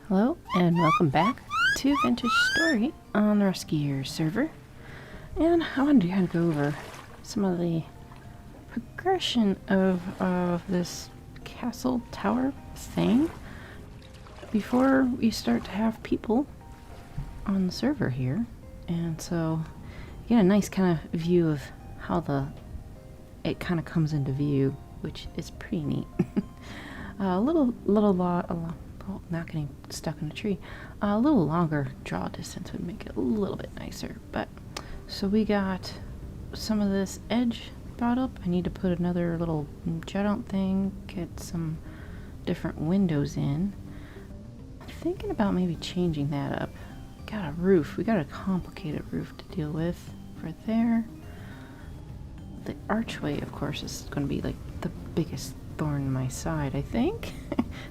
Hello and welcome back to Vintage Story on the Rescuer server. And I wanted to kind of go over some of the progression of this castle tower thing before we start to have people on the server here. And so you get a nice kind of view of how it kind of comes into view, which is pretty neat. Not getting stuck in a tree. A little longer draw distance would make it a little bit nicer. But so we got some of this edge brought up. I need to put another little jet out thing, get some different windows in. I'm thinking about maybe changing that up. Got a roof. We got a complicated roof to deal with for there. The archway, of course, is going to be like the biggest thorn in my side, I think.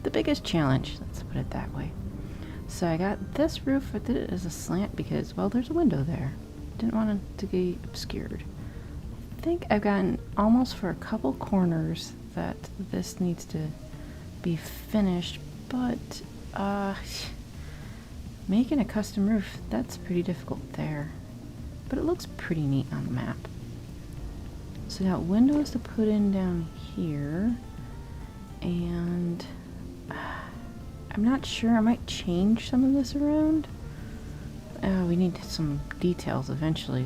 The biggest challenge, let's put it that way. So I got this roof. I did it as a slant because, well, there's a window there. Didn't want it to be obscured. I think I've gotten almost for a couple corners that this needs to be finished, but making a custom roof, that's pretty difficult there. But it looks pretty neat on the map. So I got windows to put in down here, and I'm not sure, I might change some of this around. We need some details eventually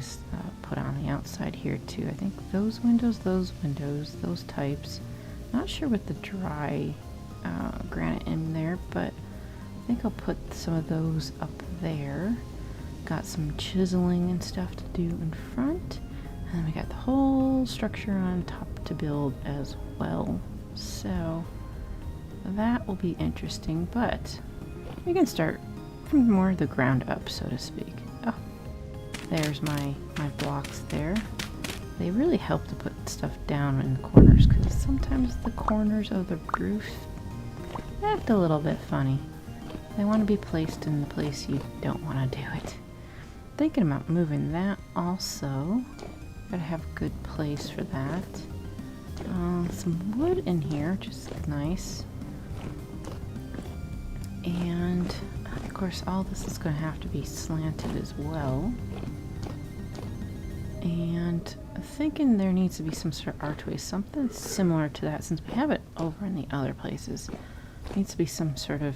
put on the outside here too. I think those windows, those types. Not sure with the dry granite in there, but I think I'll put some of those up there. Got some chiseling and stuff to do in front. And then we got the whole structure on top to build as well. So that will be interesting, but we can start from more the ground up, so to speak. Oh, there's my blocks there. They really help to put stuff down in the corners, because sometimes the corners of the roof act a little bit funny. They want to be placed in the place you don't want to do it. Thinking about moving that also. Gotta have a good place for that. Some wood in here, which is nice. And of course all this is going to have to be slanted as well. And I'm thinking there needs to be some sort of archway, something similar to that, since we have it over in the other places. There needs to be some sort of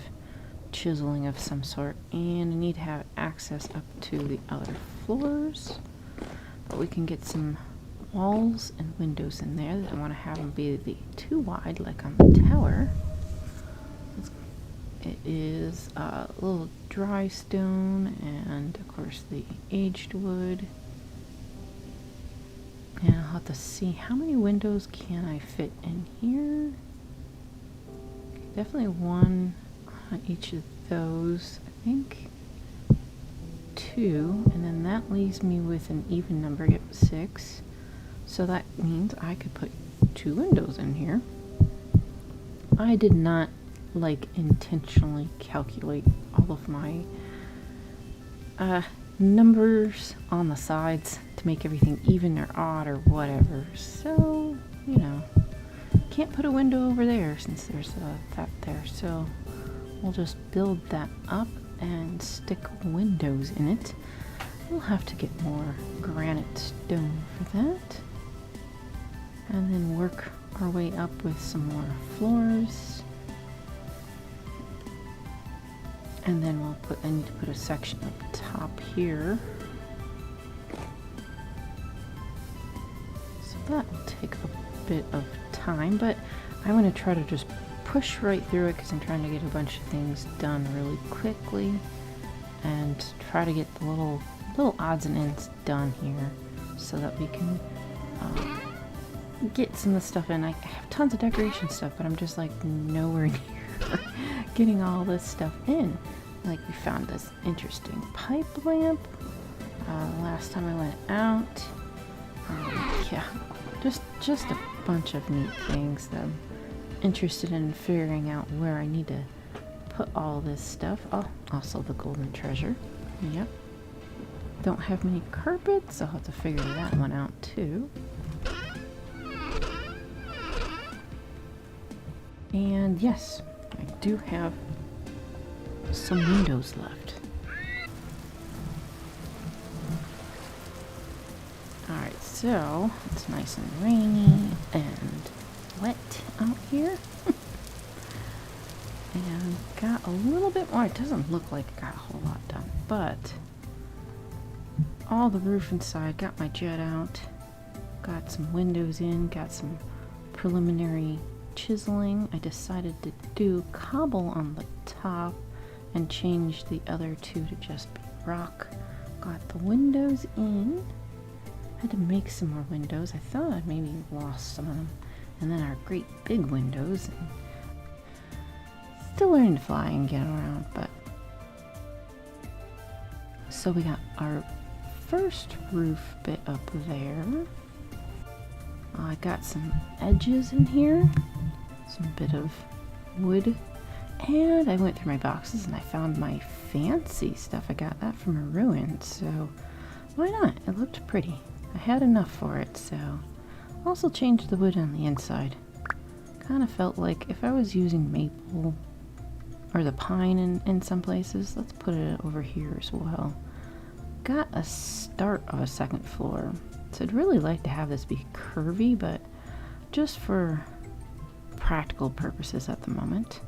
chiseling of some sort, and I need to have access up to the other floors. But we can get some walls and windows in there. I don't want to have them be too wide like on the tower. It is a little dry stone and of course the aged wood. And I'll have to see how many windows can I fit in here. Definitely one on each of those, I think. 2, and then that leaves me with an even number. Yep, 6. So that means I could put 2 windows in here. I did not intentionally calculate all of my numbers on the sides to make everything even or odd or whatever. So, can't put a window over there since there's that there. So we'll just build that up and stick windows in it. We'll have to get more granite stone for that. And then work our way up with some more floors. And then I need to put a section up top here. So that will take a bit of time, but I'm going to try to just push right through it because I'm trying to get a bunch of things done really quickly and try to get the little odds and ends done here so that we can get some of the stuff in. I have tons of decoration stuff, but I'm just nowhere near getting all this stuff in. We found this interesting pipe lamp last time I went out. Yeah, just a bunch of neat things that I'm interested in figuring out where I need to put all this stuff. Oh, also the golden treasure. Yep. Don't have many carpets. I'll have to figure that one out too. And yes, I do have some windows left. Alright, so it's nice and rainy and wet out here. And got a little bit more. It doesn't look like it got a whole lot done, but all the roof inside, got my jet out, got some windows in, got some preliminary chiseling. I decided to do cobble on the top and change the other two to just be rock. Got the windows in. Had to make some more windows. I thought I'd maybe lost some of them. And then our great big windows. And still learning to fly and get around, but so we got our first roof bit up there. I got some edges in here, some bit of wood, and I went through my boxes and I found my fancy stuff. I got that from a ruin, so why not? It looked pretty. I had enough for it, so also changed the wood on the inside. Kind of felt like if I was using maple or the pine in some places, let's put it over here as well. Got a start of a second floor. So I'd really like to have this be curvy, but just for practical purposes at the moment.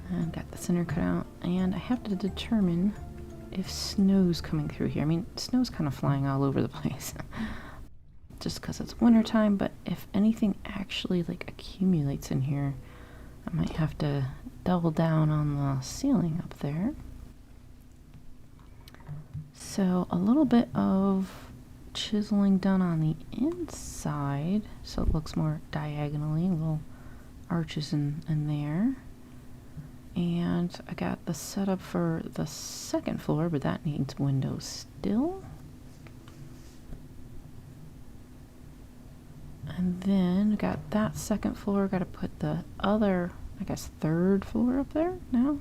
And got the center cut out, and I have to determine if snow's coming through here. I mean, snow's kind of flying all over the place. Just because it's winter time, but if anything actually like accumulates in here, I might have to double down on the ceiling up there. So a little bit of chiseling done on the inside so it looks more diagonally, little arches in there. And I got the setup for the second floor, but that needs windows still. And then got that second floor, got to put the other, I guess, third floor up there now.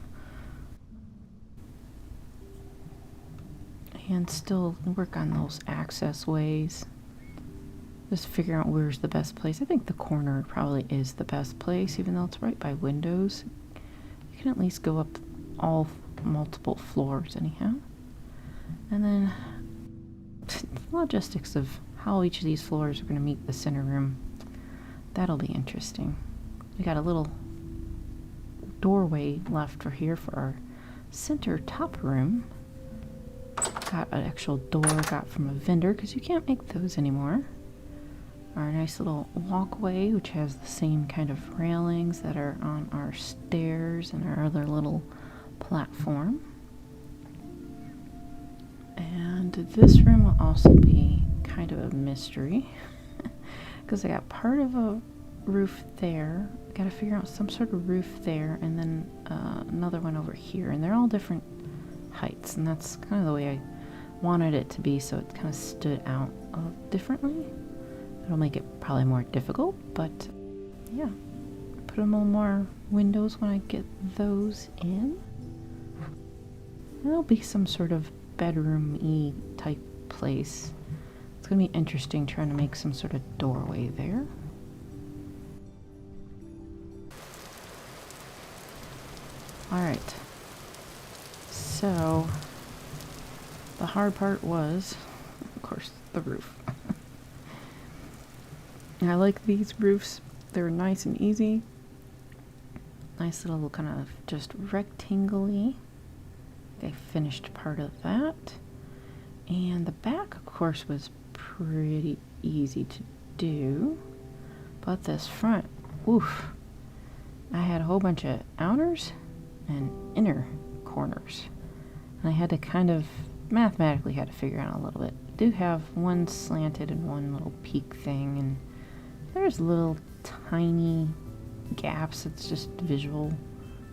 And still work on those access ways. Just figure out where's the best place. I think the corner probably is the best place, even though it's right by windows. You can at least go up all multiple floors anyhow. And then logistics of how each of these floors are going to meet the center room. That'll be interesting. We got a little doorway left for here for our center top room. Got an actual door got from a vendor because you can't make those anymore. Our nice little walkway, which has the same kind of railings that are on our stairs and our other little platform. And this room will also be kind of a mystery because I got part of a roof there. Got to figure out some sort of roof there, and then another one over here, and they're all different heights, and that's kind of the way I wanted it to be, so it kind of stood out differently. It'll make it probably more difficult, but yeah, put a little more windows when I get those in. It'll be some sort of bedroom-y type place. It's gonna be interesting trying to make some sort of doorway there. Alright, so the hard part was, of course, the roof. I like these roofs. They're nice and easy. Nice little kind of just rectangle-y. I finished part of that. And the back, of course, was pretty easy to do. But this front, oof. I had a whole bunch of outers and inner corners. And I had to kind of mathematically had to figure out a little bit. I do have one slanted and one little peak thing, and there's little tiny gaps. It's just visual,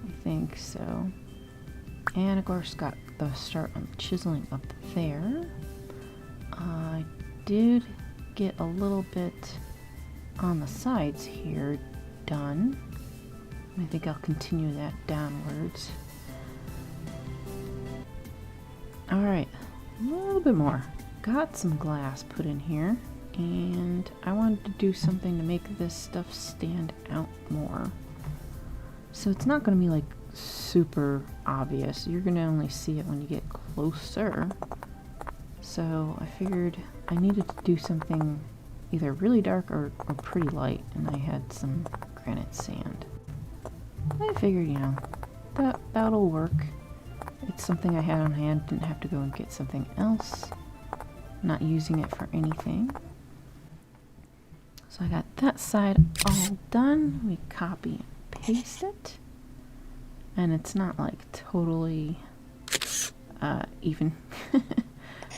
I think, so. And of course got the start on chiseling up there. I did get a little bit on the sides here done. I think I'll continue that downwards. Alright, a little bit more. Got some glass put in here, and I wanted to do something to make this stuff stand out more. So it's not going to be like super obvious. You're gonna only see it when you get closer. So I figured I needed to do something either really dark or pretty light, and I had some granite sand. I figured, you know, that'll work. It's something I had on hand, didn't have to go and get something else. Not using it for anything. So I got that side all done. We copy and paste it. And it's not like totally even.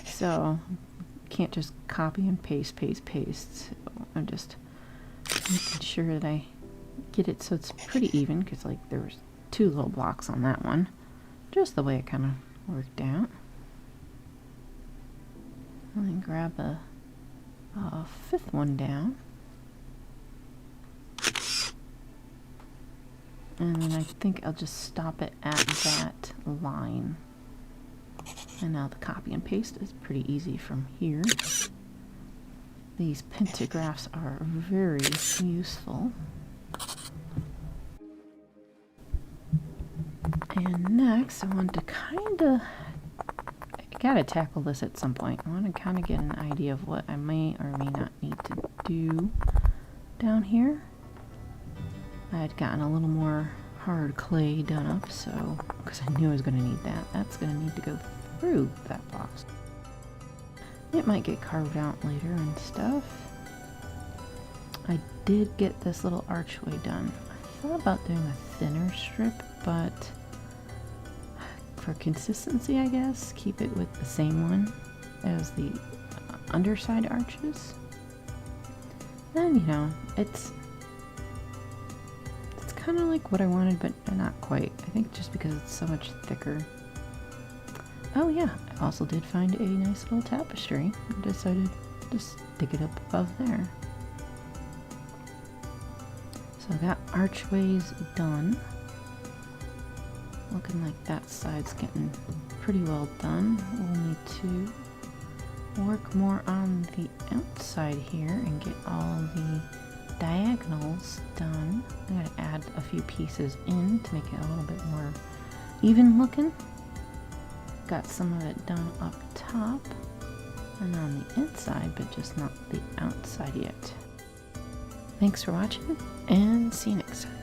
So can't just copy and paste. So I'm just making sure that I get it so it's pretty even, because like there was 2 little blocks on that one. Just the way it kind of worked out. And then grab a 5th one down. And then I think I'll just stop it at that line. And now the copy and paste is pretty easy from here. These pentagraphs are very useful. And next I want to I gotta tackle this at some point. I want to kind of get an idea of what I may or may not need to do down here. I had gotten a little more hard clay done up, so because I knew I was going to need that. That's going to need to go through that box. It might get carved out later and stuff. I did get this little archway done. I thought about doing a thinner strip, but for consistency, I guess, keep it with the same one as the underside arches. And you know, it's kind of like what I wanted, but not quite. I think just because it's so much thicker. Oh yeah, I also did find a nice little tapestry. I decided to stick it up above there. So I got archways done. Looking like that side's getting pretty well done. We'll need to work more on the outside here and get all the diagonals done. I gotta add a few pieces in to make it a little bit more even looking. Got some of it done up top and on the inside, but just not the outside yet. Thanks for watching, and see you next time.